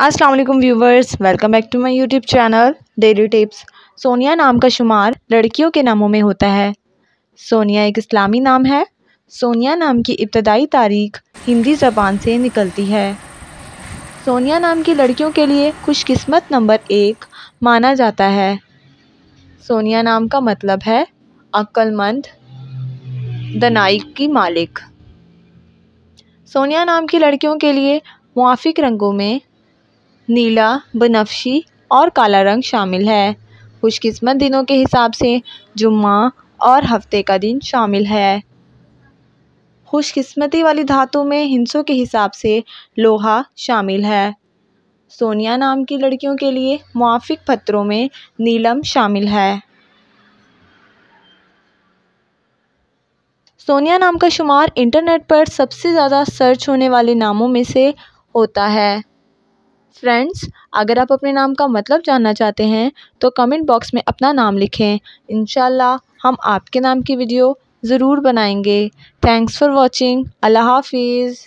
अस्सलाम वालेकुम viewers, welcome back to my YouTube channel daily tips. Sonia नाम का शुमार लड़कियों के नामों में होता है। सोनिया एक इस्लामी नाम है। सोनिया नाम की इब्तदाई तारीख हिंदी ज़बान से निकलती है। सोनिया नाम की लड़कियों के लिए खुशकिस्मत नंबर 1 माना जाता है। सोनिया नाम का मतलब है अक्लमंद, दनाई की मालिक। सोनिया नाम की लड़कियों के लिए मुआफ़िक रंगों में नीला, बनफशी और काला रंग शामिल है। खुशकिस्मत दिनों के हिसाब से जुम्मा और हफ्ते का दिन शामिल है। खुशकिस्मती वाली धातु में हिंसों के हिसाब से लोहा शामिल है। सोनिया नाम की लड़कियों के लिए मुआफ़िक पत्थरों में नीलम शामिल है। सोनिया नाम का शुमार इंटरनेट पर सबसे ज़्यादा सर्च होने वाले नामों में से होता है। फ्रेंड्स, अगर आप अपने नाम का मतलब जानना चाहते हैं तो कमेंट बॉक्स में अपना नाम लिखें। इंशाल्लाह हम आपके नाम की वीडियो ज़रूर बनाएंगे। Thanks for watching. अल्लाह हाफिज़।